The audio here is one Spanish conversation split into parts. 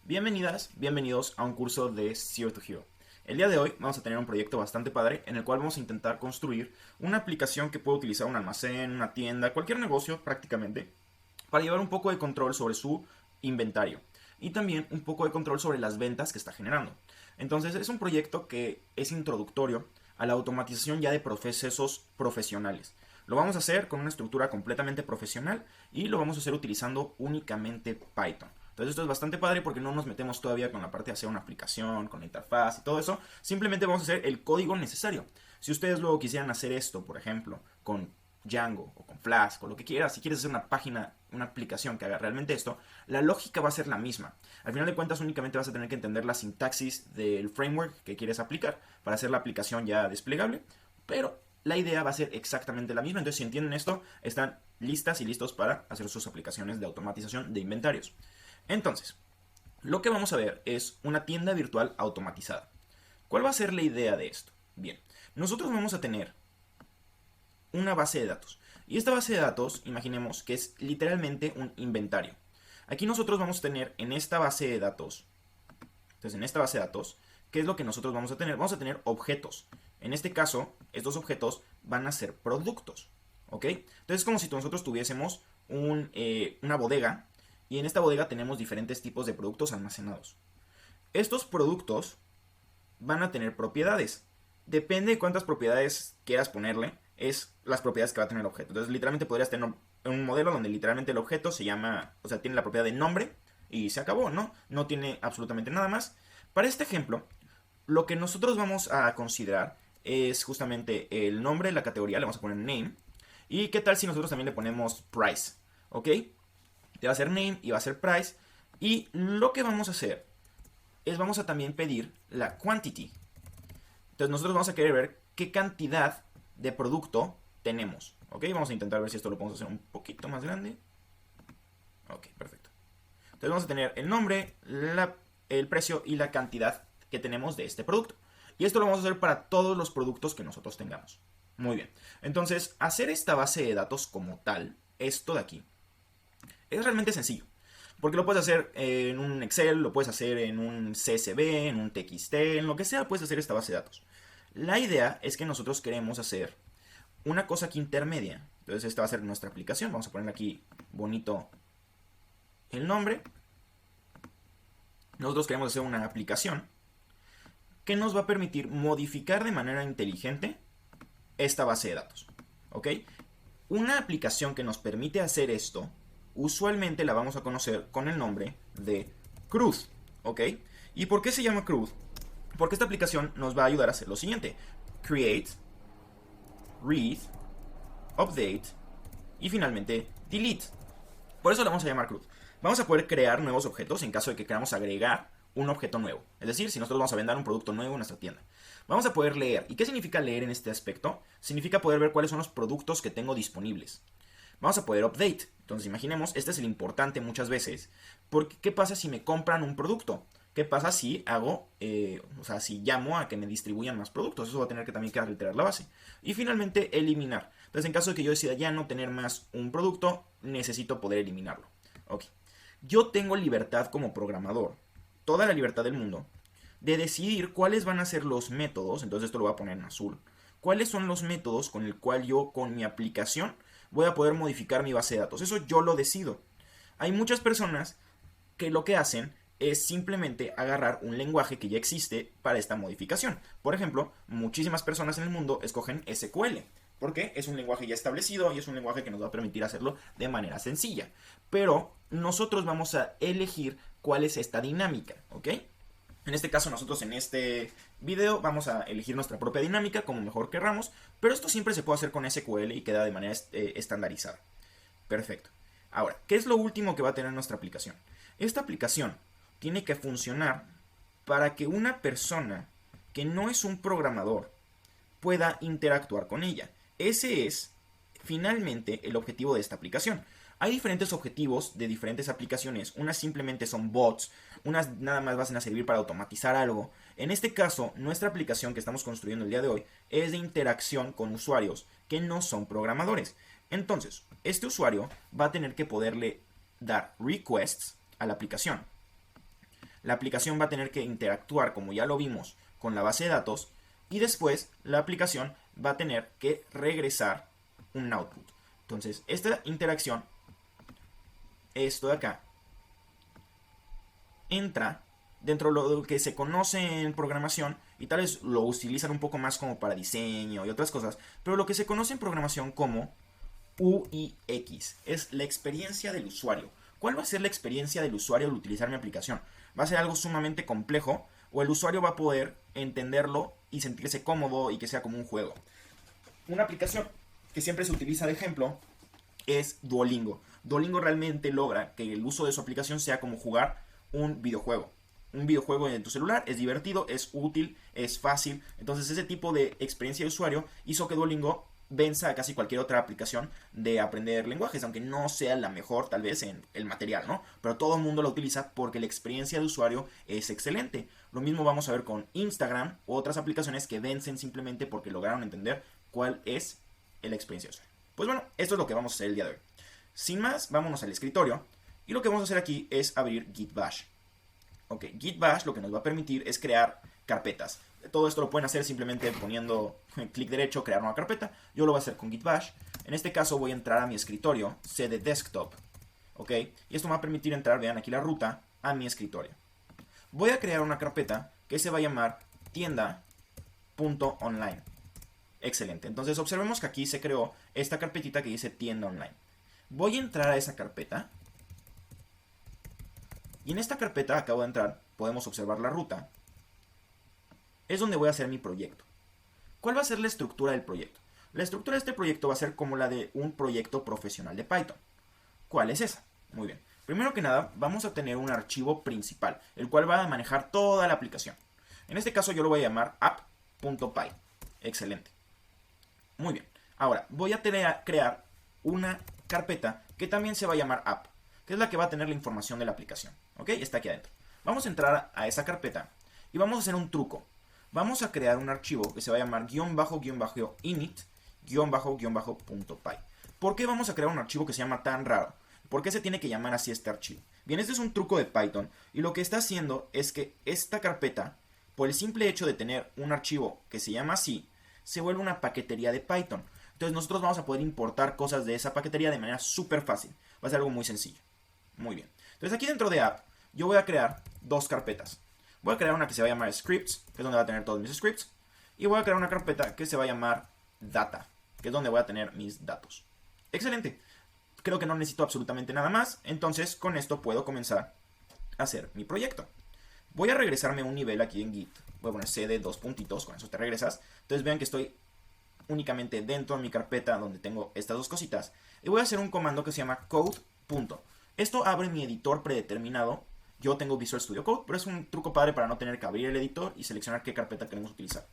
Bienvenidas, bienvenidos a un curso de Zero to Hero. El día de hoy vamos a tener un proyecto bastante padre en el cual vamos a intentar construir una aplicación que pueda utilizar un almacén, una tienda, cualquier negocio prácticamente, para llevar un poco de control sobre su inventario y también un poco de control sobre las ventas que está generando. Entonces es un proyecto que es introductorio a la automatización ya de procesos profesionales. Lo vamos a hacer con una estructura completamente profesional y lo vamos a hacer utilizando únicamente Python. Entonces esto es bastante padre porque no nos metemos todavía con la parte de hacer una aplicación, con la interfaz y todo eso. Simplemente vamos a hacer el código necesario. Si ustedes luego quisieran hacer esto, por ejemplo, con Django o con Flask o lo que quieras, si quieres hacer una página, una aplicación que haga realmente esto, la lógica va a ser la misma. Al final de cuentas únicamente vas a tener que entender la sintaxis del framework que quieres aplicar para hacer la aplicación ya desplegable, pero la idea va a ser exactamente la misma. Entonces si entienden esto, están listas y listos para hacer sus aplicaciones de automatización de inventarios. Entonces, lo que vamos a ver es una tienda virtual automatizada. ¿Cuál va a ser la idea de esto? Bien, nosotros vamos a tener una base de datos. Y esta base de datos, imaginemos que es literalmente un inventario. Aquí nosotros vamos a tener en esta base de datos, entonces en esta base de datos, ¿qué es lo que nosotros vamos a tener? Vamos a tener objetos. En este caso, estos objetos van a ser productos. ¿Ok? Entonces es como si nosotros tuviésemos una bodega y en esta bodega tenemos diferentes tipos de productos almacenados. Estos productos van a tener propiedades. Depende de cuántas propiedades quieras ponerle, es las propiedades que va a tener el objeto. Entonces literalmente podrías tener un modelo donde literalmente el objeto se llama, o sea, tiene la propiedad de nombre y se acabó, ¿no? No tiene absolutamente nada más. Para este ejemplo, lo que nosotros vamos a considerar es justamente el nombre, la categoría, le vamos a poner name. ¿Y qué tal si nosotros también le ponemos price? ¿Ok? Te va a ser name y va a ser price. Y lo que vamos a hacer es vamos a también pedir la quantity. Entonces nosotros vamos a querer ver qué cantidad de producto tenemos. ¿Ok? Vamos a intentar ver si esto lo podemos hacer un poquito más grande. Ok, perfecto. Entonces vamos a tener el nombre, el precio y la cantidad que tenemos de este producto. Y esto lo vamos a hacer para todos los productos que nosotros tengamos. Muy bien. Entonces, hacer esta base de datos como tal, esto de aquí, es realmente sencillo. Porque lo puedes hacer en un Excel, lo puedes hacer en un CSV, en un TXT, en lo que sea, puedes hacer esta base de datos. La idea es que nosotros queremos hacer una cosa aquí intermedia. Entonces esta va a ser nuestra aplicación. Vamos a poner aquí bonito el nombre. Nosotros queremos hacer una aplicación que nos va a permitir modificar de manera inteligente esta base de datos. ¿Ok? Una aplicación que nos permite hacer esto, usualmente la vamos a conocer con el nombre de CRUD. ¿Ok? ¿Y por qué se llama CRUD? Porque esta aplicación nos va a ayudar a hacer lo siguiente: create, read, update y finalmente delete. Por eso la vamos a llamar CRUD. Vamos a poder crear nuevos objetos en caso de que queramos agregar un objeto nuevo. Es decir, si nosotros vamos a vender un producto nuevo en nuestra tienda. Vamos a poder leer. ¿Y qué significa leer en este aspecto? Significa poder ver cuáles son los productos que tengo disponibles. Vamos a poder update. Entonces imaginemos, este es el importante muchas veces. Porque ¿qué pasa si me compran un producto? ¿Qué pasa si hago, si llamo a que me distribuyan más productos? Eso va a tener que también que alterar la base. Y finalmente, eliminar. Entonces, en caso de que yo decida ya no tener más un producto, necesito poder eliminarlo. Ok. Yo tengo libertad como programador, toda la libertad del mundo, de decidir cuáles van a ser los métodos. Entonces esto lo voy a poner en azul. ¿Cuáles son los métodos con el cual yo, con mi aplicación, voy a poder modificar mi base de datos? Eso yo lo decido. Hay muchas personas que lo que hacen es simplemente agarrar un lenguaje que ya existe para esta modificación. Por ejemplo, muchísimas personas en el mundo escogen SQL, porque es un lenguaje ya establecido y es un lenguaje que nos va a permitir hacerlo de manera sencilla. Pero nosotros vamos a elegir cuál es esta dinámica, ¿ok? En este caso nosotros en este video vamos a elegir nuestra propia dinámica como mejor querramos, pero esto siempre se puede hacer con SQL y queda de manera estandarizada. Perfecto. Ahora, ¿qué es lo último que va a tener nuestra aplicación? Esta aplicación tiene que funcionar para que una persona que no es un programador pueda interactuar con ella. Ese es finalmente el objetivo de esta aplicación. Hay diferentes objetivos de diferentes aplicaciones. Unas simplemente son bots, unas nada más van a servir para automatizar algo. En este caso, nuestra aplicación que estamos construyendo el día de hoy es de interacción con usuarios que no son programadores. Entonces, este usuario va a tener que poderle dar requests a la aplicación. la aplicación va a tener que interactuar, como ya lo vimos, con la base de datos, y después la aplicación va a tener que regresar un output. Entonces, esta interacción, esto de acá, entra dentro de lo que se conoce en programación, y tal vez lo utilizan un poco más como para diseño y otras cosas, pero lo que se conoce en programación como UX, es la experiencia del usuario. ¿Cuál va a ser la experiencia del usuario al utilizar mi aplicación? ¿Va a ser algo sumamente complejo o el usuario va a poder entenderlo y sentirse cómodo y que sea como un juego? Una aplicación que siempre se utiliza de ejemplo es Duolingo. Duolingo realmente logra que el uso de su aplicación sea como jugar un videojuego. Un videojuego en tu celular es divertido, es útil, es fácil. Entonces ese tipo de experiencia de usuario hizo que Duolingo venza a casi cualquier otra aplicación de aprender lenguajes, aunque no sea la mejor tal vez en el material, ¿no? Pero todo el mundo la utiliza porque la experiencia de usuario es excelente. Lo mismo vamos a ver con Instagram u otras aplicaciones que vencen simplemente porque lograron entender cuál es la experiencia de usuario. Pues bueno, esto es lo que vamos a hacer el día de hoy. Sin más, vámonos al escritorio y lo que vamos a hacer aquí es abrir Git Bash. Ok, Git Bash lo que nos va a permitir es crear carpetas. Todo esto lo pueden hacer simplemente poniendo clic derecho, crear nueva carpeta. Yo lo voy a hacer con Git Bash. En este caso voy a entrar a mi escritorio, CD Desktop. Ok, y esto me va a permitir entrar, vean aquí la ruta, a mi escritorio. Voy a crear una carpeta que se va a llamar tienda.online. Excelente, entonces observemos que aquí se creó esta carpetita que dice tienda online. Voy a entrar a esa carpeta. Y en esta carpeta, acabo de entrar, podemos observar la ruta. Es donde voy a hacer mi proyecto. ¿Cuál va a ser la estructura del proyecto? La estructura de este proyecto va a ser como la de un proyecto profesional de Python. ¿Cuál es esa? Muy bien. Primero que nada, vamos a tener un archivo principal, el cual va a manejar toda la aplicación. En este caso yo lo voy a llamar app.py. Excelente. Muy bien. Ahora, voy a crear una carpeta que también se va a llamar app, que es la que va a tener la información de la aplicación. ¿Ok? Está aquí adentro. Vamos a entrar a esa carpeta y vamos a hacer un truco. Vamos a crear un archivo que se va a llamar init-py. ¿Por qué vamos a crear un archivo que se llama tan raro? ¿Por qué se tiene que llamar así este archivo? Bien, este es un truco de Python y lo que está haciendo es que esta carpeta, por el simple hecho de tener un archivo que se llama así, se vuelve una paquetería de Python. Entonces nosotros vamos a poder importar cosas de esa paquetería de manera súper fácil. Va a ser algo muy sencillo. Muy bien. Entonces aquí dentro de app yo voy a crear dos carpetas. Voy a crear una que se va a llamar scripts, que es donde va a tener todos mis scripts. Y voy a crear una carpeta que se va a llamar data, que es donde voy a tener mis datos. Excelente. Creo que no necesito absolutamente nada más. Entonces con esto puedo comenzar a hacer mi proyecto. Voy a regresarme un nivel aquí en Git. Voy a poner cd dos puntitos, con eso te regresas. Entonces vean que estoy únicamente dentro de mi carpeta donde tengo estas dos cositas. Y voy a hacer un comando que se llama code. Esto abre mi editor predeterminado. Yo tengo Visual Studio Code, pero es un truco padre para no tener que abrir el editor y seleccionar qué carpeta queremos utilizar.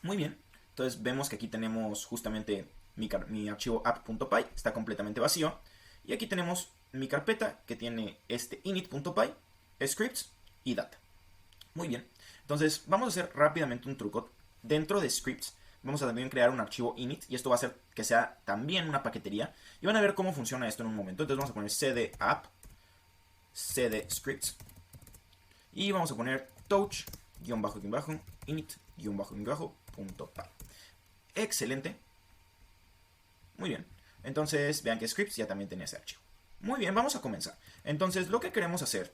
Muy bien. Entonces vemos que aquí tenemos justamente mi archivo app.py. Está completamente vacío. Y aquí tenemos mi carpeta que tiene este init.py, scripts y data. Muy bien. Entonces vamos a hacer rápidamente un truco. Dentro de scripts vamos a también crear un archivo init y esto va a hacer que sea también una paquetería. Y van a ver cómo funciona esto en un momento. Entonces vamos a poner cd app, cd scripts y vamos a poner touch-init-.py. Excelente. Muy bien. Entonces vean que scripts ya también tiene ese archivo. Muy bien, vamos a comenzar. Entonces lo que queremos hacer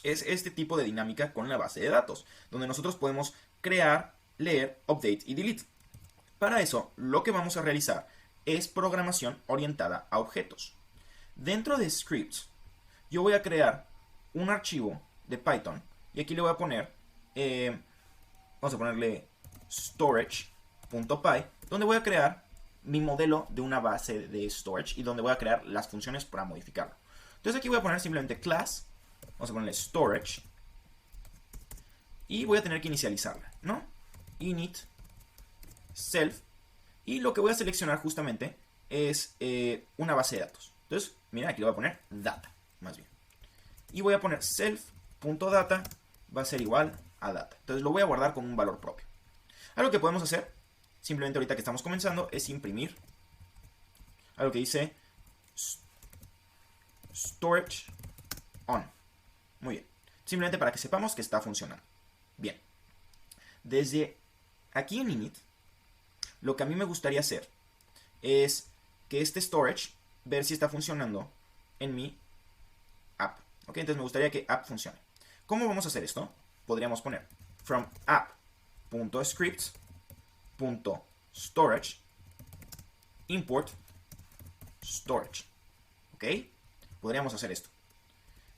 es este tipo de dinámica con la base de datos, donde nosotros podemos crear, leer, update y delete. Para eso, lo que vamos a realizar es programación orientada a objetos. Dentro de scripts, yo voy a crear un archivo de Python y aquí le voy a poner, vamos a ponerle storage.py, donde voy a crear mi modelo de una base de storage y donde voy a crear las funciones para modificarlo. Entonces aquí voy a poner simplemente class, vamos a ponerle storage y voy a tener que inicializarla, ¿no? Init self y lo que voy a seleccionar justamente es una base de datos. Entonces, mira, aquí le voy a poner data, más bien. Y voy a poner self.data va a ser igual a data. Entonces lo voy a guardar con un valor propio. Algo que podemos hacer, simplemente ahorita que estamos comenzando, es imprimir algo que dice storage on. Muy bien. Simplemente para que sepamos que está funcionando. Bien. Desde aquí en init, lo que a mí me gustaría hacer es que este storage, ver si está funcionando en mi app. ¿Ok? Entonces me gustaría que app funcione. ¿Cómo vamos a hacer esto? Podríamos poner from app.scripts.storage import storage. ¿Ok? Podríamos hacer esto.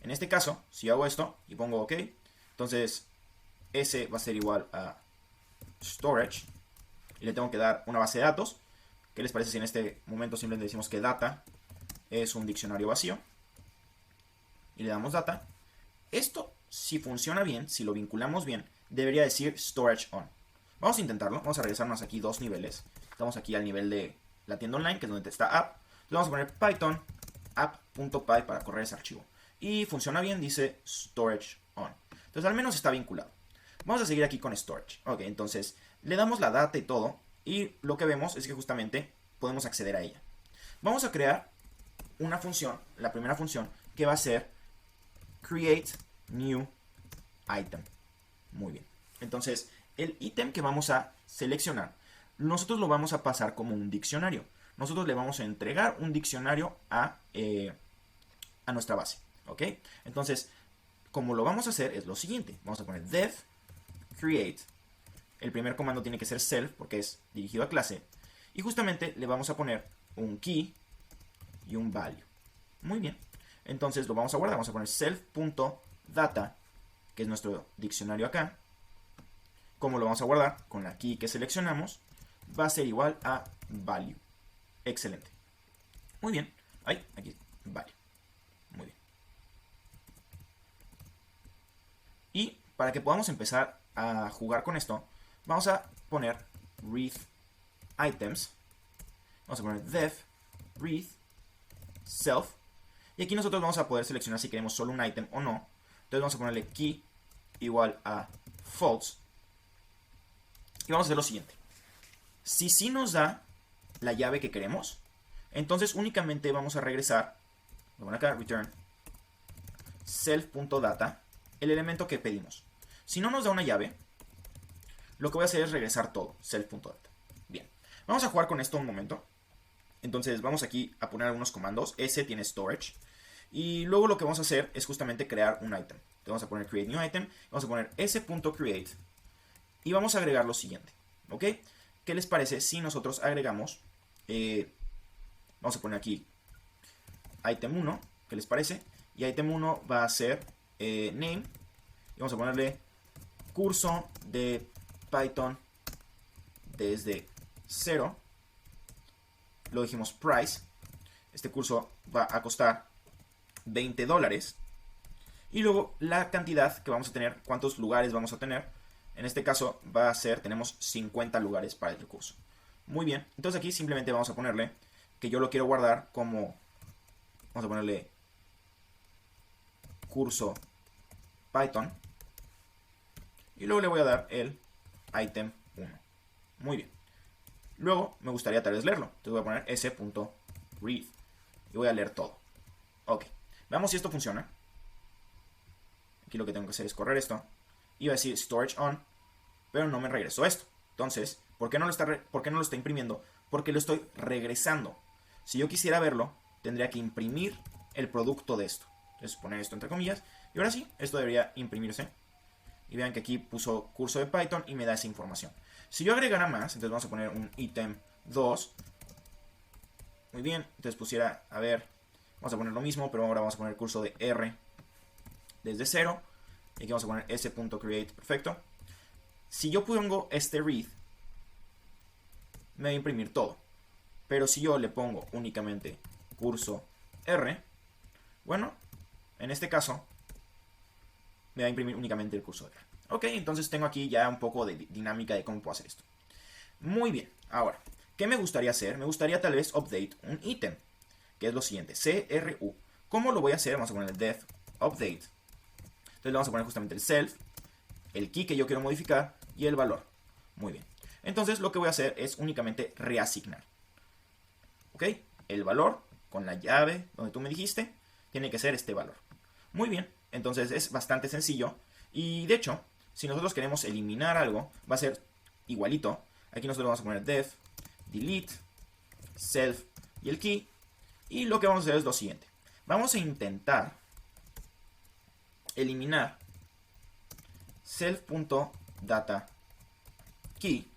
En este caso, si hago esto y pongo OK, entonces S va a ser igual a storage y le tengo que dar una base de datos. ¿Qué les parece si en este momento simplemente decimos que data es un diccionario vacío? Y le damos data. Esto, si funciona bien, si lo vinculamos bien, debería decir storage on. Vamos a intentarlo. Vamos a regresarnos aquí 2 niveles. Estamos aquí al nivel de la tienda online, que es donde está app. Entonces vamos a poner python app.py para correr ese archivo. Y funciona bien, dice storage on. Entonces al menos está vinculado. Vamos a seguir aquí con storage. Ok, entonces le damos la data y todo. Y lo que vemos es que justamente podemos acceder a ella. Vamos a crear una función, la primera función, que va a ser create new item. Muy bien. Entonces, el ítem que vamos a seleccionar, nosotros lo vamos a pasar como un diccionario. Nosotros le vamos a entregar un diccionario a nuestra base. ¿Ok? Entonces, como lo vamos a hacer es lo siguiente. Vamos a poner def create. El primer comando tiene que ser self porque es dirigido a clase. Y justamente le vamos a poner un key y un value. Muy bien. Entonces lo vamos a guardar. Vamos a poner self.data, que es nuestro diccionario acá. ¿Cómo lo vamos a guardar? Con la key que seleccionamos va a ser igual a value. Excelente. Muy bien. Ahí, aquí, value. Muy bien. Y para que podamos empezar a jugar con esto, vamos a poner read items. Vamos a poner def read self. Y aquí nosotros vamos a poder seleccionar si queremos solo un item o no. Entonces vamos a ponerle key igual a false. Y vamos a hacer lo siguiente. Si sí nos da la llave que queremos, entonces únicamente vamos a regresar, voy a poner acá, return self.data, el elemento que pedimos. Si no nos da una llave, lo que voy a hacer es regresar todo, self.data. Bien, vamos a jugar con esto un momento. Entonces vamos aquí a poner algunos comandos. S tiene storage. Y luego lo que vamos a hacer es justamente crear un item. Entonces vamos a poner create new item. Vamos a poner s.create. Y vamos a agregar lo siguiente. ¿Ok? ¿Qué les parece si nosotros agregamos? Vamos a poner aquí item 1. ¿Qué les parece? Y item 1 va a ser name. Y vamos a ponerle curso de Python desde 0. Lo dijimos price. Este curso va a costar $20. Y luego la cantidad que vamos a tener, cuántos lugares vamos a tener. En este caso va a ser, tenemos 50 lugares para el curso. Muy bien, entonces aquí simplemente vamos a ponerle que yo lo quiero guardar como, vamos a ponerle curso Python. Y luego le voy a dar el item 1. Muy bien. Luego me gustaría tal vez leerlo. Entonces voy a poner s.read. Y voy a leer todo. Ok. Veamos si esto funciona. Aquí lo que tengo que hacer es correr esto. Iba a decir storage on. Pero no me regresó esto. Entonces, ¿por qué no lo está imprimiendo? Porque lo estoy regresando. Si yo quisiera verlo, tendría que imprimir el producto de esto. Entonces poner esto entre comillas. Y ahora sí, esto debería imprimirse. Y vean que aquí puso curso de Python y me da esa información. Si yo agregara más, entonces vamos a poner un item 2. Muy bien, entonces pusiera, a ver, vamos a poner lo mismo, pero ahora vamos a poner el curso de R desde 0. Y aquí vamos a poner s.create, perfecto. Si yo pongo este read, me va a imprimir todo. Pero si yo le pongo únicamente curso R, bueno, en este caso me va a imprimir únicamente el curso R. Ok, entonces tengo aquí ya un poco de dinámica de cómo puedo hacer esto. Muy bien, ahora, ¿qué me gustaría hacer? Me gustaría tal vez update un ítem, que es lo siguiente, CRU. ¿Cómo lo voy a hacer? Vamos a poner el def update. Entonces le vamos a poner justamente el self, el key que yo quiero modificar y el valor. Muy bien. Entonces lo que voy a hacer es únicamente reasignar. ¿Ok? El valor con la llave donde tú me dijiste. Entonces tiene que ser este valor. Muy bien, entonces es bastante sencillo. Y de hecho, si nosotros queremos eliminar algo, va a ser igualito. Aquí nosotros vamos a poner def, delete, self y el key. Y lo que vamos a hacer es lo siguiente. Vamos a intentar eliminar self.data key,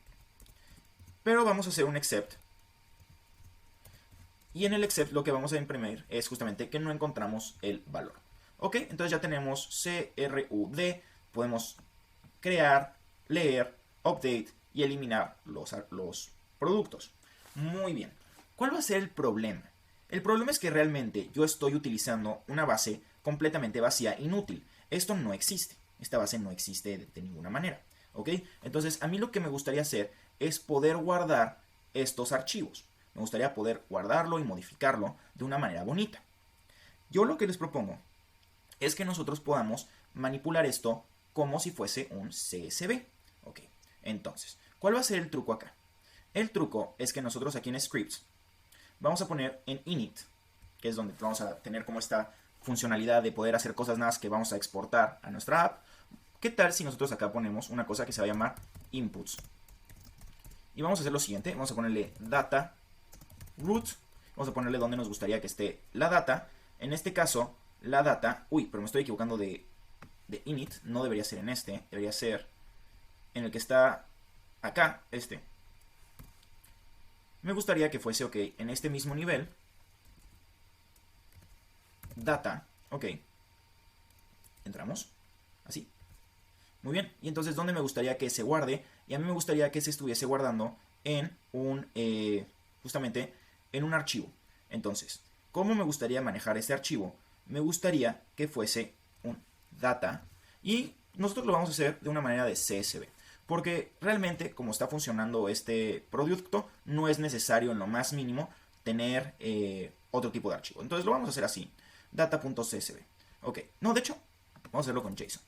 pero vamos a hacer un except. Y en el except lo que vamos a imprimir es justamente que no encontramos el valor. Ok, entonces ya tenemos CRUD, podemos crear, leer, update y eliminar los productos. Muy bien, ¿cuál va a ser el problema? El problema es que realmente yo estoy utilizando una base completamente vacía, inútil. Esto no existe, esta base no existe de ninguna manera. ¿Ok? Entonces a mí lo que me gustaría hacer es poder guardar estos archivos. Me gustaría poder guardarlo y modificarlo de una manera bonita. Yo lo que les propongo es que nosotros podamos manipular esto como si fuese un CSV. Ok, entonces, ¿cuál va a ser el truco acá? El truco es que nosotros aquí en Scripts vamos a poner en init, que es donde vamos a tener como esta funcionalidad de poder hacer cosas nuevas que vamos a exportar a nuestra app. ¿Qué tal si nosotros acá ponemos una cosa que se va a llamar inputs? Y vamos a hacer lo siguiente, vamos a ponerle data root, vamos a ponerle donde nos gustaría que esté la data. En este caso, la data, pero me estoy equivocando de init, no debería ser en este, debería ser en el que está acá, este. Me gustaría que fuese, ok, en este mismo nivel, data, ok, entramos, así. Muy bien, y entonces, ¿dónde me gustaría que se guarde? Y a mí me gustaría que se estuviese guardando en justamente en un archivo. Entonces, ¿cómo me gustaría manejar este archivo? Me gustaría que fuese un data y nosotros lo vamos a hacer de una manera de CSV. Porque realmente, como está funcionando este producto, no es necesario en lo más mínimo tener otro tipo de archivo. Entonces lo vamos a hacer así, data.csv. Ok, no, de hecho, vamos a hacerlo con JSON.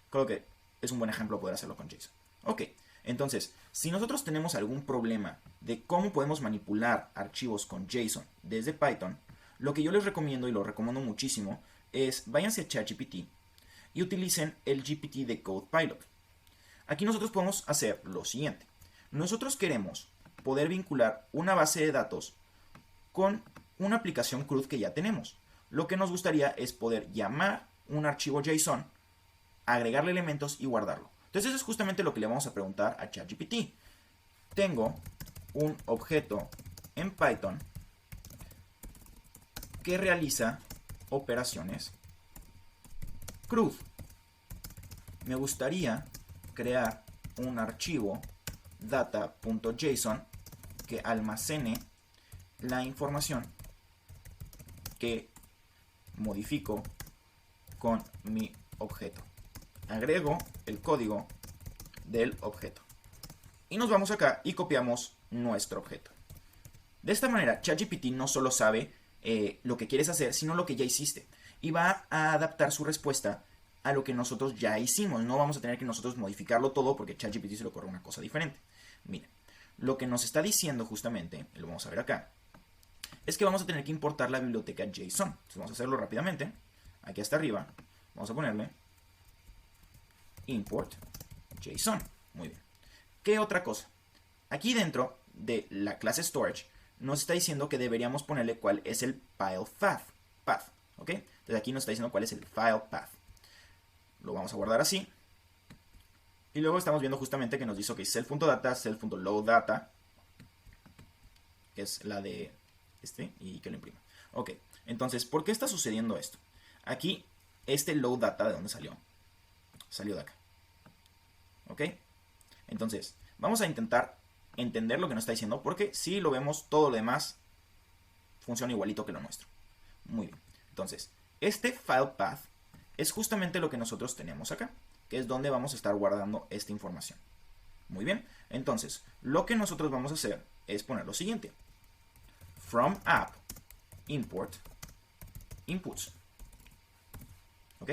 Creo que es un buen ejemplo poder hacerlo con JSON. Ok, entonces, si nosotros tenemos algún problema de cómo podemos manipular archivos con JSON desde Python, lo que yo les recomiendo y lo recomiendo muchísimo es váyanse a ChatGPT y utilicen el GPT de CodePilot. Aquí nosotros podemos hacer lo siguiente. Nosotros queremos poder vincular una base de datos con una aplicación CRUD que ya tenemos. Lo que nos gustaría es poder llamar un archivo JSON, agregarle elementos y guardarlo. Entonces eso es justamente lo que le vamos a preguntar a ChatGPT. Tengo un objeto en Python que realiza operaciones CRUD. Me gustaría crear un archivo data.json que almacene la información que modifico con mi objeto. Agrego el código del objeto. Y nos vamos acá y copiamos nuestro objeto. De esta manera, ChatGPT no solo sabe lo que quieres hacer, sino lo que ya hiciste. Y va a adaptar su respuesta a lo que nosotros ya hicimos. No vamos a tener que nosotros modificarlo todo porque ChatGPT se le ocurre una cosa diferente. Miren, lo que nos está diciendo justamente, lo vamos a ver acá, es que vamos a tener que importar la biblioteca JSON. Entonces vamos a hacerlo rápidamente. Aquí hasta arriba, vamos a ponerle import JSON. Muy bien. ¿Qué otra cosa? Aquí dentro de la clase storage nos está diciendo que deberíamos ponerle cuál es el file path. ¿Ok? Entonces aquí nos está diciendo cuál es el file path. Lo vamos a guardar así. Y luego estamos viendo justamente que nos dice que self.data, self.loadData, que es la de este, y que lo imprima. Ok, entonces, ¿por qué está sucediendo esto? Aquí, este loadData, ¿de dónde salió? Salió de acá. Ok, entonces, vamos a intentar entender lo que nos está diciendo, porque si lo vemos, todo lo demás funciona igualito que lo nuestro. Muy bien, entonces, este file path es justamente lo que nosotros tenemos acá, que es donde vamos a estar guardando esta información. Muy bien, entonces, lo que nosotros vamos a hacer es poner lo siguiente. From app import inputs. ¿Ok?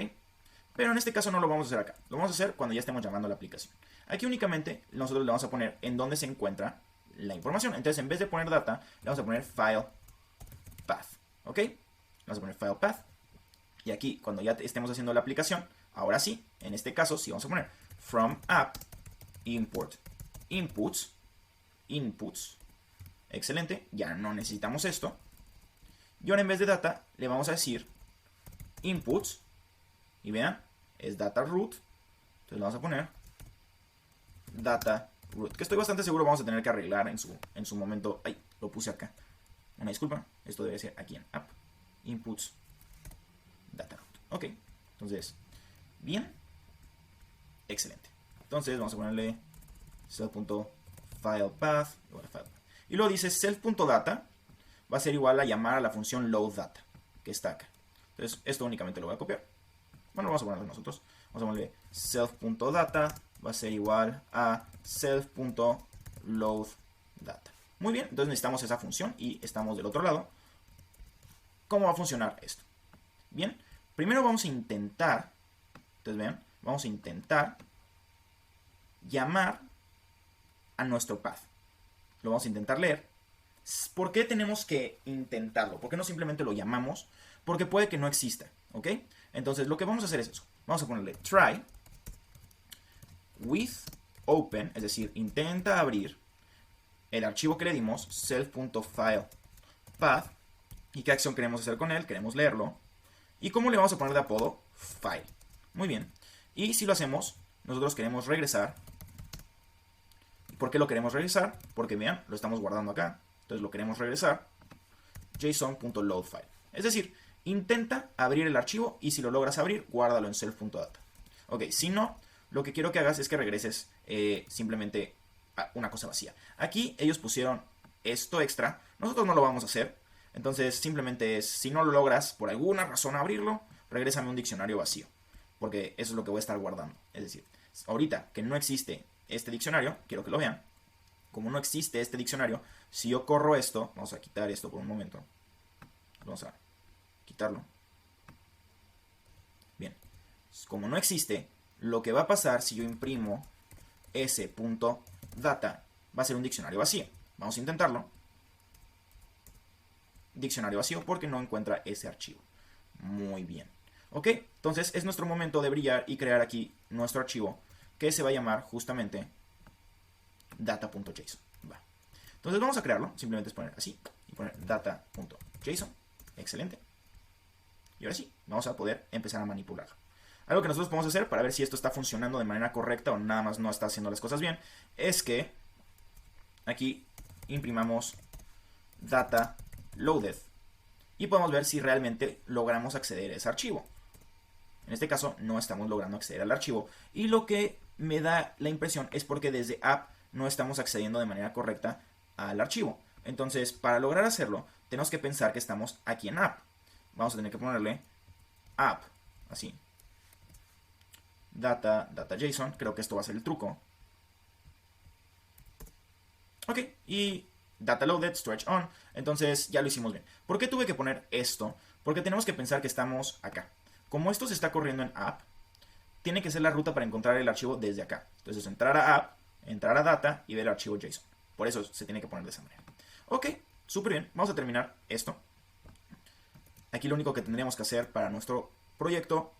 Pero en este caso no lo vamos a hacer acá. Lo vamos a hacer cuando ya estemos llamando a la aplicación. Aquí únicamente nosotros le vamos a poner en dónde se encuentra la información. Entonces, en vez de poner data, le vamos a poner file path. ¿Ok? vamos a poner file path. Y aquí, cuando ya estemos haciendo la aplicación, ahora sí, en este caso, sí vamos a poner from app import inputs. Excelente, ya no necesitamos esto. Y ahora en vez de data, le vamos a decir inputs. Y vean, es data root. Entonces le vamos a poner data root, que estoy bastante seguro vamos a tener que arreglar en su momento. Ay, lo puse acá. Una disculpa, esto debe ser aquí en app inputs data root. Ok, entonces, bien, excelente. Entonces vamos a ponerle self.filepath y luego dice self.data va a ser igual a llamar a la función loadData que está acá. Entonces esto únicamente lo voy a copiar. Bueno, lo vamos a poner nosotros. Vamos a ponerle self.data va a ser igual a self.loadData. Muy bien, entonces necesitamos esa función y estamos del otro lado. ¿Cómo va a funcionar esto? Bien, primero vamos a intentar, entonces vean, vamos a intentar llamar a nuestro path. Lo vamos a intentar leer. ¿Por qué tenemos que intentarlo? ¿Por qué no simplemente lo llamamos? Porque puede que no exista, ¿ok? Entonces lo que vamos a hacer es eso. Vamos a ponerle try with open, es decir, intenta abrir el archivo que le dimos, self.filepath. ¿Y qué acción queremos hacer con él? Queremos leerlo. ¿Y cómo le vamos a poner de apodo? File. Muy bien. Y si lo hacemos, nosotros queremos regresar. ¿Por qué lo queremos regresar? Porque vean, lo estamos guardando acá. Entonces lo queremos regresar. json.loadFile. Es decir, intenta abrir el archivo y si lo logras abrir, guárdalo en self.data. Ok, si no, lo que quiero que hagas es que regreses simplemente a una cosa vacía. Aquí ellos pusieron esto extra. Nosotros no lo vamos a hacer. Entonces simplemente es, si no lo logras por alguna razón abrirlo, regrésame un diccionario vacío. Porque eso es lo que voy a estar guardando. Es decir, ahorita que no existe este diccionario, quiero que lo vean. Como no existe este diccionario, si yo corro esto, vamos a quitar esto por un momento. Vamos a quitarlo. Bien. Como no existe, lo que va a pasar si yo imprimo s.data va a ser un diccionario vacío. Vamos a intentarlo. Diccionario vacío porque no encuentra ese archivo. Muy bien. Ok, entonces es nuestro momento de brillar y crear aquí nuestro archivo que se va a llamar justamente data.json. Entonces vamos a crearlo, simplemente es poner así y poner data.json. Excelente. Y ahora sí, vamos a poder empezar a manipularlo. Algo que nosotros podemos hacer para ver si esto está funcionando de manera correcta o nada más no está haciendo las cosas bien, es que aquí imprimamos data loaded y podemos ver si realmente logramos acceder a ese archivo. En este caso no estamos logrando acceder al archivo y lo que me da la impresión es porque desde app no estamos accediendo de manera correcta al archivo. Entonces para lograr hacerlo tenemos que pensar que estamos aquí en app. Vamos a tener que ponerle app, así, data.json, creo que esto va a ser el truco. Ok, y data loaded, storage on, entonces ya lo hicimos bien. ¿Por qué tuve que poner esto? Porque tenemos que pensar que estamos acá. Como esto se está corriendo en app, tiene que ser la ruta para encontrar el archivo desde acá. Entonces entrar a app, entrar a data y ver el archivo JSON. Por eso se tiene que poner de esa manera. Ok, súper bien, vamos a terminar esto. Aquí lo único que tendríamos que hacer para nuestro proyecto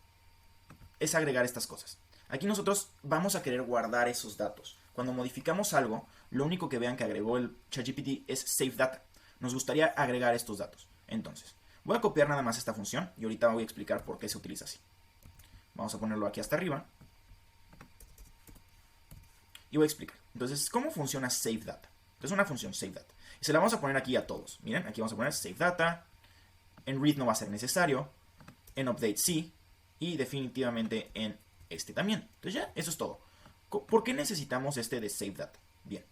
es agregar estas cosas. Aquí nosotros vamos a querer guardar esos datos. Cuando modificamos algo, lo único que vean que agregó el ChatGPT es save data. Nos gustaría agregar estos datos. Entonces, voy a copiar nada más esta función y ahorita voy a explicar por qué se utiliza así. Vamos a ponerlo aquí hasta arriba. Y voy a explicar. Entonces, ¿cómo funciona save data? Es una función save data. Y se la vamos a poner aquí a todos. Miren, aquí vamos a poner save data. En read no va a ser necesario. En update sí. Y definitivamente en este también. Entonces ya, eso es todo. ¿Por qué necesitamos este de save data? Bien,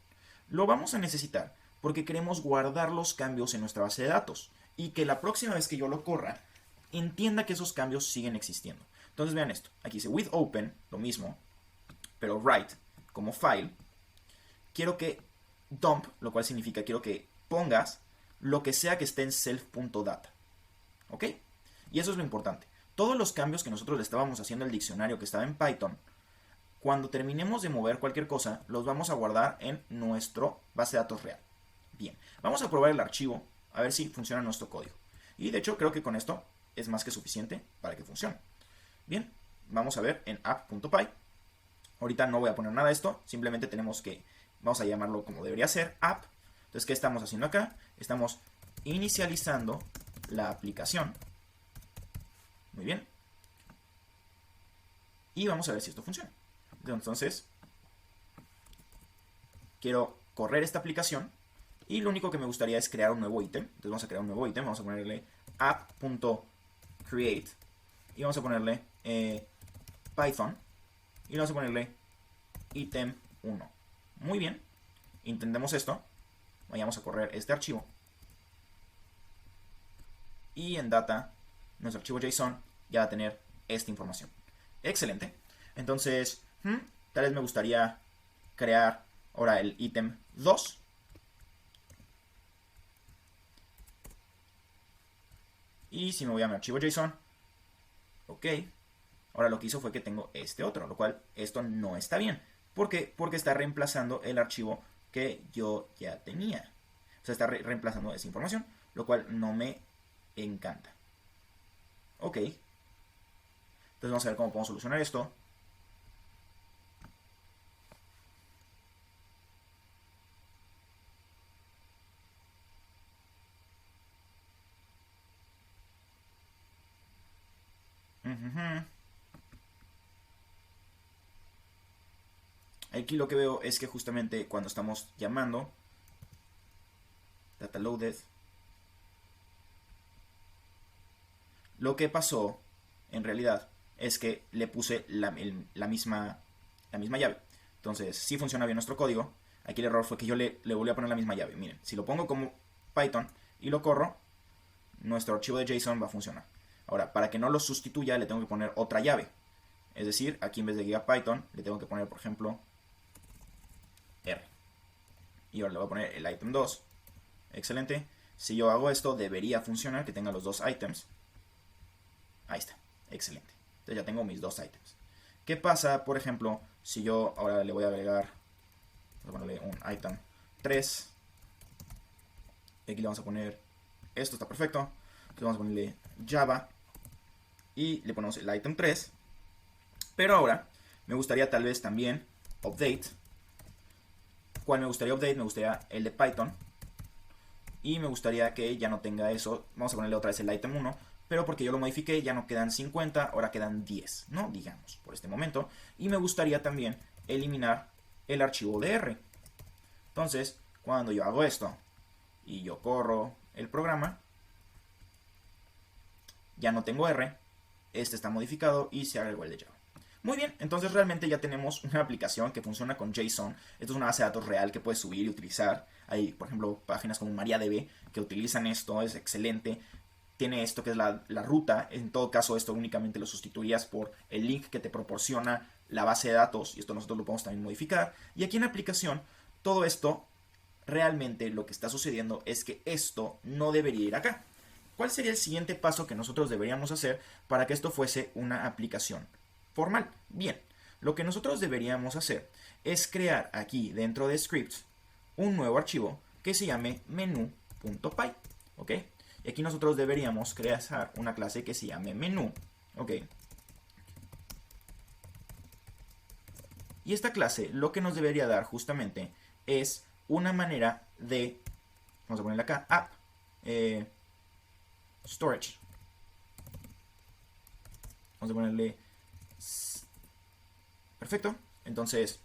lo vamos a necesitar porque queremos guardar los cambios en nuestra base de datos. Y que la próxima vez que yo lo corra, entienda que esos cambios siguen existiendo. Entonces vean esto. Aquí dice with open, lo mismo. Pero write, como file. Quiero que dump, lo cual significa quiero que pongas lo que sea que esté en self.data. ¿Ok? Y eso es lo importante. Todos los cambios que nosotros le estábamos haciendo al diccionario que estaba en Python, cuando terminemos de mover cualquier cosa, los vamos a guardar en nuestro base de datos real. Bien, vamos a probar el archivo, a ver si funciona nuestro código. Y de hecho creo que con esto es más que suficiente para que funcione. Bien, vamos a ver en app.py. Ahorita no voy a poner nada de esto, simplemente tenemos que, vamos a llamarlo como debería ser, app. Entonces, ¿qué estamos haciendo acá? Estamos inicializando la aplicación. Muy bien. Y vamos a ver si esto funciona. Entonces, quiero correr esta aplicación y lo único que me gustaría es crear un nuevo ítem. Entonces vamos a crear un nuevo ítem, vamos a ponerle app.create y vamos a ponerle Python y vamos a ponerle ítem 1. Muy bien, intentemos esto. Vayamos a correr este archivo y en data nuestro archivo JSON ya va a tener esta información. Excelente. Entonces, tal vez me gustaría crear ahora el ítem 2. Y si me voy a mi archivo JSON, ok. Ahora lo que hizo fue que tengo este otro, lo cual esto no está bien. ¿Por qué? Porque está reemplazando el archivo que yo ya tenía. O sea, está reemplazando esa información, lo cual no me encanta. Ok. Entonces vamos a ver cómo podemos solucionar esto. Aquí lo que veo es que justamente cuando estamos llamando data loaded, lo que pasó en realidad es que le puse la misma llave. Entonces, sí funciona bien nuestro código. Aquí el error fue que yo le volví a poner la misma llave. Miren, si lo pongo como Python y lo corro, nuestro archivo de JSON va a funcionar. Ahora, para que no lo sustituya, le tengo que poner otra llave. Es decir, aquí en vez de GigaPython, le tengo que poner, por ejemplo, R. Y ahora le voy a poner el item 2. Excelente. Si yo hago esto, debería funcionar, que tenga los dos items. Ahí está. Excelente. Entonces ya tengo mis dos items. ¿Qué pasa, por ejemplo, si yo ahora le voy a agregar, voy a ponerle un item 3. Y aquí le vamos a poner, esto está perfecto. Entonces vamos a ponerle Java. Y le ponemos el item 3. Pero ahora me gustaría tal vez también update. ¿Cuál me gustaría update? Me gustaría el de Python. Y me gustaría que ya no tenga eso. Vamos a ponerle otra vez el item 1. Pero porque yo lo modifiqué, ya no quedan 50, ahora quedan 10, ¿no? Digamos, por este momento. Y me gustaría también eliminar el archivo de R. Entonces, cuando yo hago esto y yo corro el programa, ya no tengo R. Este está modificado y se agregó el de Java. Muy bien, entonces realmente ya tenemos una aplicación que funciona con JSON. Esto es una base de datos real que puedes subir y utilizar. Hay, por ejemplo, páginas como MariaDB que utilizan esto, es excelente. Tiene esto que es la ruta. En todo caso, esto únicamente lo sustituirías por el link que te proporciona la base de datos. Y esto nosotros lo podemos también modificar. Y aquí en la aplicación, todo esto, realmente lo que está sucediendo es que esto no debería ir acá. ¿Cuál sería el siguiente paso que nosotros deberíamos hacer para que esto fuese una aplicación formal? Bien, lo que nosotros deberíamos hacer es crear aquí dentro de scripts un nuevo archivo que se llame menu.py. ¿Ok? Y aquí nosotros deberíamos crear una clase que se llame menú. ¿Ok? Y esta clase lo que nos debería dar justamente es una manera de, vamos a ponerle acá, app, storage. Vamos a ponerle, perfecto. Entonces,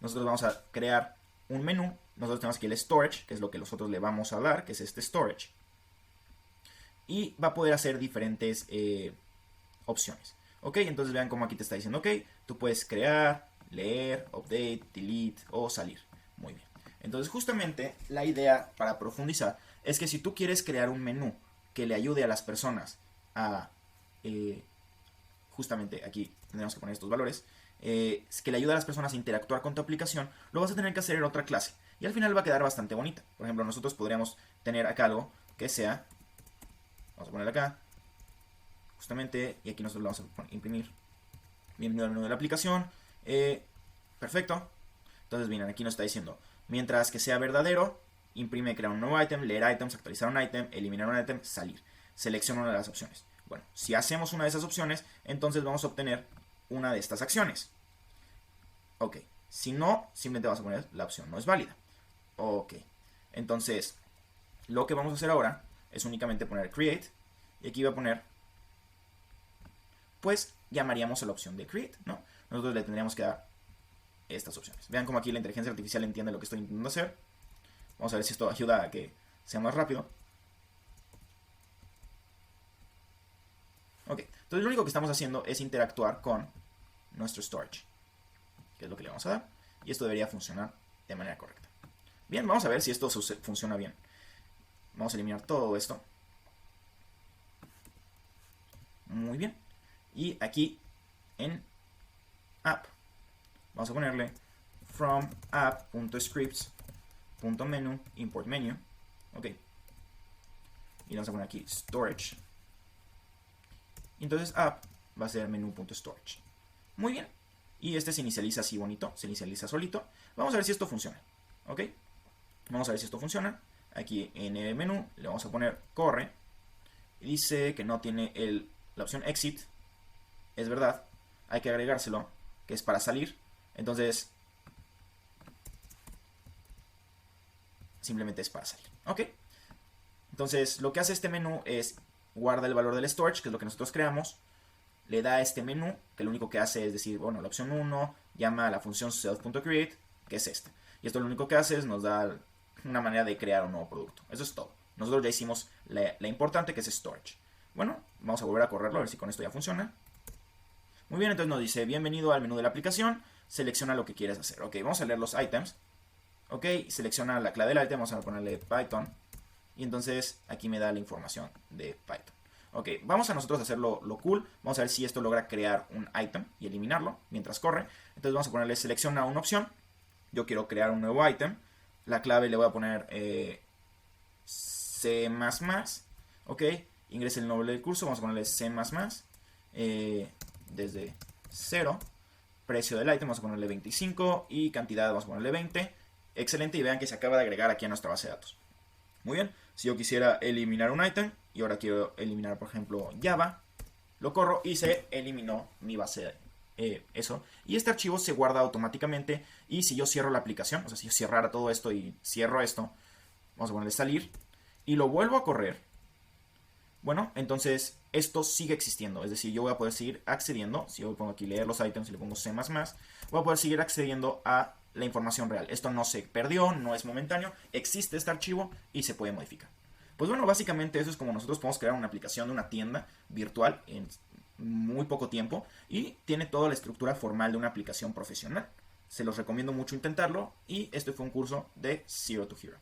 nosotros vamos a crear un menú. Nosotros tenemos aquí el storage, que es lo que nosotros le vamos a dar, que es este storage. Y va a poder hacer diferentes opciones. Ok, entonces vean cómo aquí te está diciendo, ok, tú puedes crear, leer, update, delete o salir. Muy bien. Entonces justamente la idea para profundizar es que si tú quieres crear un menú que le ayude a las personas a, justamente aquí tendremos que poner estos valores, que le ayude a las personas a interactuar con tu aplicación, lo vas a tener que hacer en otra clase. Y al final va a quedar bastante bonita. Por ejemplo, nosotros podríamos tener acá algo que sea, vamos a poner acá, justamente, y aquí nosotros lo vamos a imprimir. Bienvenido al menú de la aplicación. Perfecto. Entonces, miren, aquí nos está diciendo, mientras que sea verdadero, imprime, crear un nuevo item, leer items, actualizar un item, eliminar un item, salir. selecciono una de las opciones. Bueno, si hacemos una de esas opciones, entonces vamos a obtener una de estas acciones. Ok, si no, simplemente vamos a poner la opción no es válida. Ok, entonces lo que vamos a hacer ahora es únicamente poner create, y aquí voy a poner, pues llamaríamos a la opción de create, ¿no? Nosotros le tendríamos que dar estas opciones. Vean cómo aquí la inteligencia artificial entiende lo que estoy intentando hacer. Vamos a ver si esto ayuda a que sea más rápido. Ok, entonces lo único que estamos haciendo es interactuar con nuestro storage, que es lo que le vamos a dar, y esto debería funcionar de manera correcta. Bien, vamos a ver si esto funciona bien. Vamos a eliminar todo esto. Muy bien. Y aquí en app vamos a ponerle from app.scripts.menu import menu. Ok. Y vamos a poner aquí storage. Entonces app va a ser menu.storage. Muy bien. Y este se inicializa así bonito, se inicializa solito. Vamos a ver si esto funciona. Ok. Vamos a ver si esto funciona. Aquí en el menú le vamos a poner corre. Y dice que no tiene la opción exit. Es verdad. Hay que agregárselo, que es para salir. Entonces, simplemente es para salir. Ok. Entonces, lo que hace este menú es guarda el valor del storage, que es lo que nosotros creamos. Le da este menú, que lo único que hace es decir, bueno, la opción 1 llama a la función self.create, que es esta. Y esto lo único que hace es nos da una manera de crear un nuevo producto. Eso es todo. Nosotros ya hicimos la importante, que es storage. Bueno, vamos a volver a correrlo, a ver si con esto ya funciona. Muy bien, entonces nos dice, bienvenido al menú de la aplicación, selecciona lo que quieres hacer. Ok, vamos a leer los items. Ok, selecciona la clave del item, vamos a ponerle Python. Y entonces aquí me da la información de Python. Ok, vamos a nosotros a hacer lo cool. Vamos a ver si esto logra crear un item y eliminarlo mientras corre. Entonces vamos a ponerle selecciona una opción. Yo quiero crear un nuevo item. La clave le voy a poner C++. Ok, ingrese el nombre del curso. Vamos a ponerle C++. Desde 0. Precio del item vamos a ponerle 25. Y cantidad vamos a ponerle 20. Excelente, y vean que se acaba de agregar aquí a nuestra base de datos. Muy bien, si yo quisiera eliminar un item y ahora quiero eliminar, por ejemplo, Java, lo corro y se eliminó mi base de eso. Y este archivo se guarda automáticamente, y si yo cierro la aplicación, o sea, si yo cerrara todo esto y cierro esto, vamos a ponerle salir, y lo vuelvo a correr, bueno, entonces esto sigue existiendo. Es decir, yo voy a poder seguir accediendo. Si yo pongo aquí leer los items y le pongo C++, voy a poder seguir accediendo a la información real. Esto no se perdió, no es momentáneo, existe este archivo y se puede modificar. Pues bueno, básicamente eso es como nosotros podemos crear una aplicación de una tienda virtual en muy poco tiempo, y tiene toda la estructura formal de una aplicación profesional. Se los recomiendo mucho intentarlo, y este fue un curso de Zero to Hero.